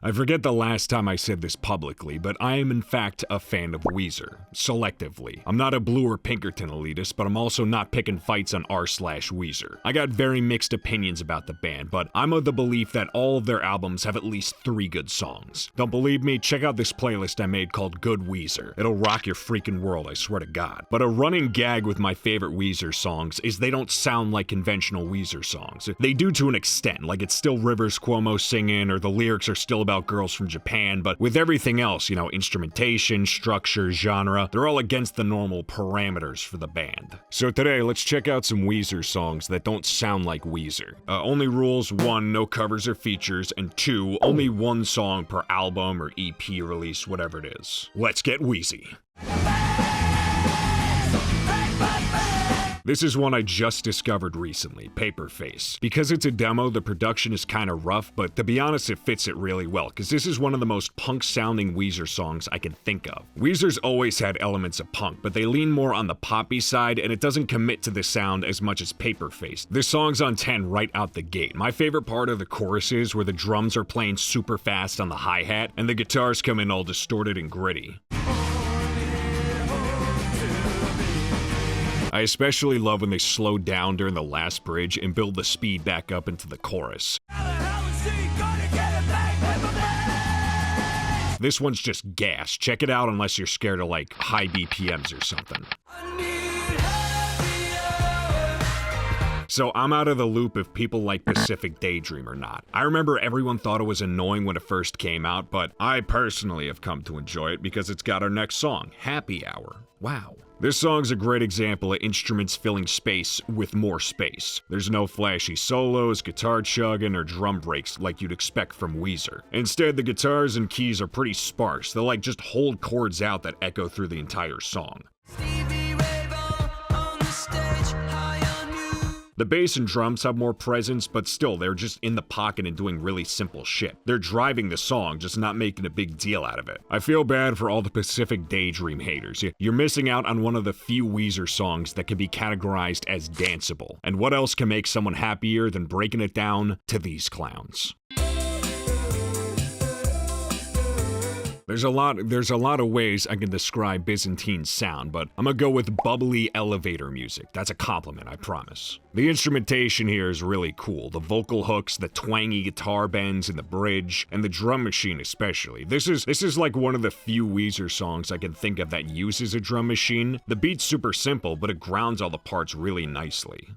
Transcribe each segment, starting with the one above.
I forget the last time I said this publicly, but I am in fact a fan of Weezer. Selectively. I'm not a Blue or Pinkerton elitist, but I'm also not picking fights on r/Weezer. I got very mixed opinions about the band, but I'm of the belief that all of their albums have at least 3 good songs. Don't believe me? Check out this playlist I made called Good Weezer. It'll rock your freaking world, I swear to God. But a running gag with my favorite Weezer songs is they don't sound like conventional Weezer songs. They do to an extent, like it's still Rivers Cuomo singing, or the lyrics are still about girls from Japan, but with everything else, instrumentation, structure, genre, they're all against the normal parameters for the band. So today, let's check out some Weezer songs that don't sound like Weezer. Only rules: 1, no covers or features, and 2, only 1 song per album or EP release, whatever it is. Let's get wheezy. This is one I just discovered recently, PAPERFACE. Because it's a demo, the production is kinda rough, but to be honest, it fits it really well, because this is one of the most punk-sounding Weezer songs I can think of. Weezer's always had elements of punk, but they lean more on the poppy side, and it doesn't commit to the sound as much as PAPERFACE. This song's on 10 right out the gate. My favorite part of the chorus is where the drums are playing super fast on the hi-hat, and the guitars come in all distorted and gritty. I especially love when they slow down during the last bridge and build the speed back up into the chorus. This one's just gas. Check it out unless you're scared of like high BPMs or something. So I'm out of the loop if people like Pacific Daydream or not. I remember everyone thought it was annoying when it first came out, but I personally have come to enjoy it because it's got our next song, Happy Hour. Wow. This song's a great example of instruments filling space with more space. There's no flashy solos, guitar chugging, or drum breaks like you'd expect from Weezer. Instead, the guitars and keys are pretty sparse. They'll just hold chords out that echo through the entire song. The bass and drums have more presence, but still, they're just in the pocket and doing really simple shit. They're driving the song, just not making a big deal out of it. I feel bad for all the Pacific Daydream haters. You're missing out on one of the few Weezer songs that can be categorized as danceable. And what else can make someone happier than breaking it down to these clowns? There's a lot of ways I can describe Byzantine's sound, but I'm gonna go with bubbly elevator music. That's a compliment, I promise. The instrumentation here is really cool. The vocal hooks, the twangy guitar bends in the bridge, and the drum machine especially. This is like one of the few Weezer songs I can think of that uses a drum machine. The beat's super simple, but it grounds all the parts really nicely.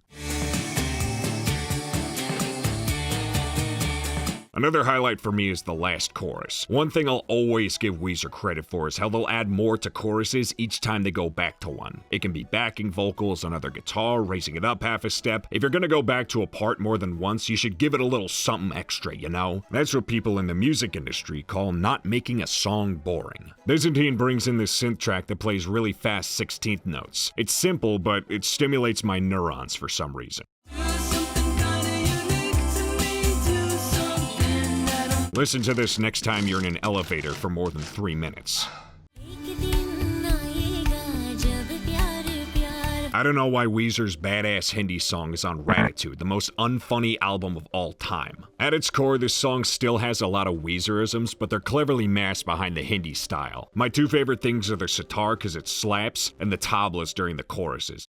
Another highlight for me is the last chorus. One thing I'll always give Weezer credit for is how they'll add more to choruses each time they go back to one. It can be backing vocals, another guitar, raising it up half a step. If you're gonna go back to a part more than once, you should give it a little something extra, you know? That's what people in the music industry call not making a song boring. Byzantine brings in this synth track that plays really fast 16th notes. It's simple, but it stimulates my neurons for some reason. Listen to this next time you're in an elevator for more than 3 minutes. I don't know why Weezer's badass Hindi song is on Ratitude, the most unfunny album of all time. At its core, this song still has a lot of Weezerisms, but they're cleverly masked behind the Hindi style. My 2 favorite things are the sitar because it slaps, and the tablas during the choruses.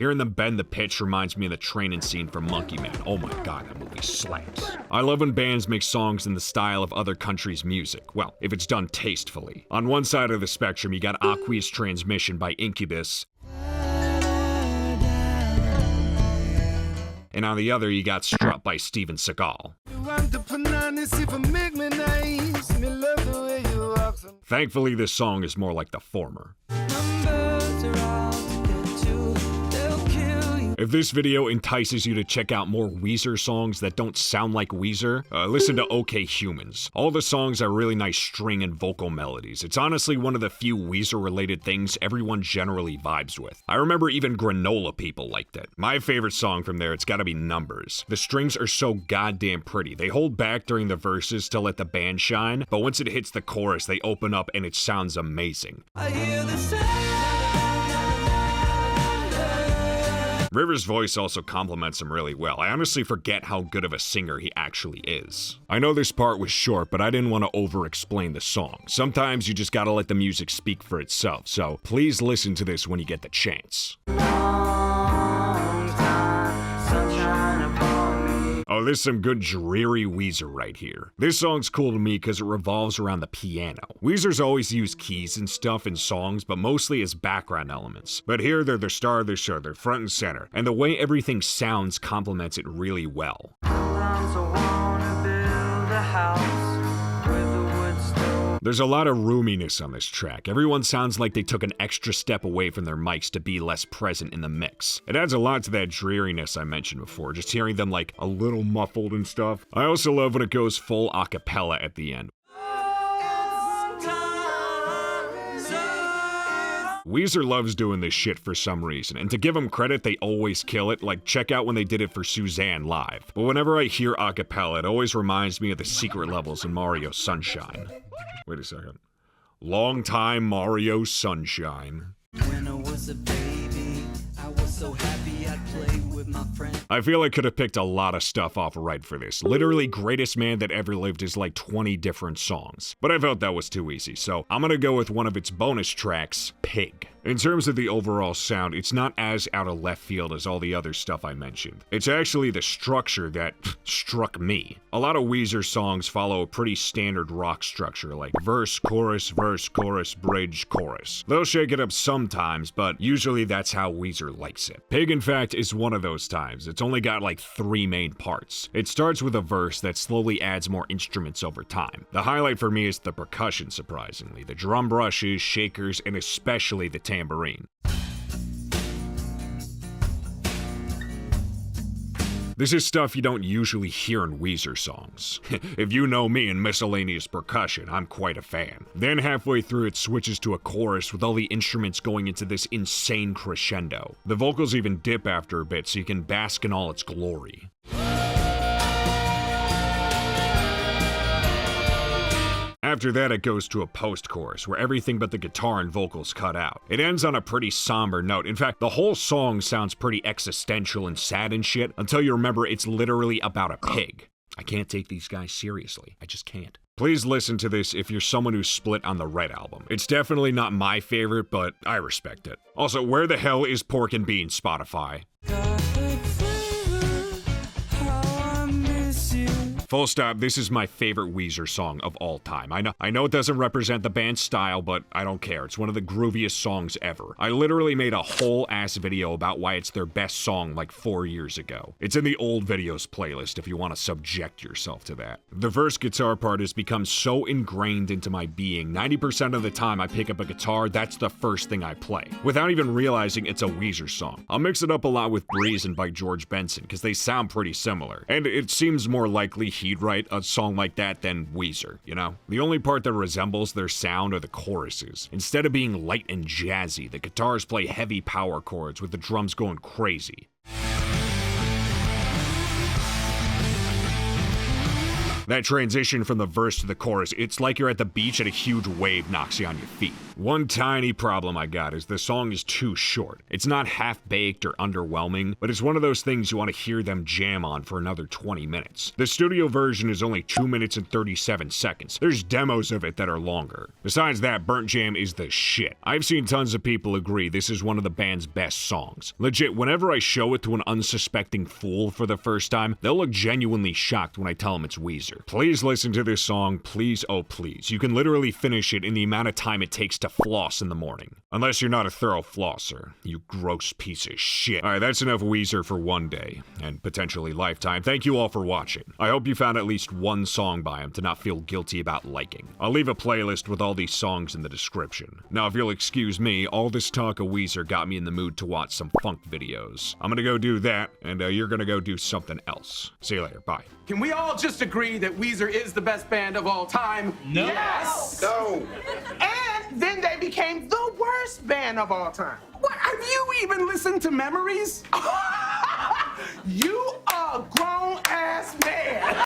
Hearing them bend the pitch reminds me of the training scene from Monkey Man. Oh my god, that movie slaps. I love when bands make songs in the style of other countries' music. Well, if it's done tastefully. On one side of the spectrum, you got Aqueous Transmission by Incubus. And on the other, you got Strut by Steven Seagal. Thankfully, this song is more like the former. If this video entices you to check out more Weezer songs that don't sound like Weezer, listen to OK Humans. All the songs are really nice string and vocal melodies. It's honestly one of the few Weezer-related things everyone generally vibes with. I remember even granola people liked it. My favorite song from there, it's gotta be Numbers. The strings are so goddamn pretty. They hold back during the verses to let the band shine, but once it hits the chorus, they open up and it sounds amazing. I hear the sound. Rivers' voice also complements him really well. I honestly forget how good of a singer he actually is. I know this part was short, but I didn't want to over-explain the song. Sometimes you just gotta let the music speak for itself, so please listen to this when you get the chance. Oh, there's some good dreary Weezer right here. This song's cool to me because it revolves around the piano. Weezer's always used keys and stuff in songs, but mostly as background elements. But here they're the star of the show, they're front and center, and the way everything sounds complements it really well. There's a lot of roominess on this track. Everyone sounds like they took an extra step away from their mics to be less present in the mix. It adds a lot to that dreariness I mentioned before, just hearing them like a little muffled and stuff. I also love when it goes full a cappella at the end. Weezer loves doing this shit for some reason, and to give them credit, they always kill it. Like, check out when they did it for Suzanne live. But whenever I hear a cappella, it always reminds me of the secret levels in Mario Sunshine. Wait a second. Long time Mario Sunshine. When I was a baby, I was so happy I'd play with my friend. I feel I could have picked a lot of stuff off right for this. Literally, Greatest Man That Ever Lived is like 20 different songs. But I felt that was too easy, so I'm gonna go with one of its bonus tracks, Pig. In terms of the overall sound, it's not as out of left field as all the other stuff I mentioned. It's actually the structure that struck me. A lot of Weezer songs follow a pretty standard rock structure, like verse, chorus, bridge, chorus. They'll shake it up sometimes, but usually that's how Weezer likes it. Pig, in fact, is one of those times. It's only got like 3 main parts. It starts with a verse that slowly adds more instruments over time. The highlight for me is the percussion, surprisingly. The drum brushes, shakers, and especially the tambourine. This is stuff you don't usually hear in Weezer songs. If you know me and miscellaneous percussion, I'm quite a fan. Then halfway through it switches to a chorus with all the instruments going into this insane crescendo. The vocals even dip after a bit so you can bask in all its glory. After that, it goes to a post-chorus, where everything but the guitar and vocals cut out. It ends on a pretty somber note. In fact, the whole song sounds pretty existential and sad and shit, until you remember it's literally about a pig. I can't take these guys seriously. I just can't. Please listen to this if you're someone who's split on the Red album. It's definitely not my favorite, but I respect it. Also, where the hell is Pork and Beans, Spotify? Full stop, this is my favorite Weezer song of all time. I know it doesn't represent the band's style, but I don't care. It's one of the grooviest songs ever. I literally made a whole ass video about why it's their best song like 4 years ago. It's in the old videos playlist if you want to subject yourself to that. The verse guitar part has become so ingrained into my being. 90% of the time I pick up a guitar, that's the first thing I play, without even realizing it's a Weezer song. I'll mix it up a lot with Breezin' by George Benson, because they sound pretty similar, and it seems more likely he'd write a song like that than Weezer, you know? The only part that resembles their sound are the choruses. Instead of being light and jazzy, the guitars play heavy power chords with the drums going crazy. That transition from the verse to the chorus, it's like you're at the beach and a huge wave knocks you on your feet. One tiny problem I got is the song is too short. It's not half-baked or underwhelming, but it's one of those things you want to hear them jam on for another 20 minutes. The studio version is only 2 minutes and 37 seconds. There's demos of it that are longer. Besides that, Burnt Jam is the shit. I've seen tons of people agree this is one of the band's best songs. Legit, whenever I show it to an unsuspecting fool for the first time, they'll look genuinely shocked when I tell them it's Weezer. Please listen to this song, please, oh please. You can literally finish it in the amount of time it takes to floss in the morning. Unless you're not a thorough flosser, you gross piece of shit. Alright, that's enough Weezer for one day, and potentially lifetime. Thank you all for watching. I hope you found at least one song by him to not feel guilty about liking. I'll leave a playlist with all these songs in the description. Now if you'll excuse me, all this talk of Weezer got me in the mood to watch some funk videos. I'm gonna go do that, and you're gonna go do something else. See you later, bye. Can we all just agree that Weezer is the best band of all time? No. Yes! No. And then they became the worst band of all time. What, have you even listened to Memories? You a grown-ass man.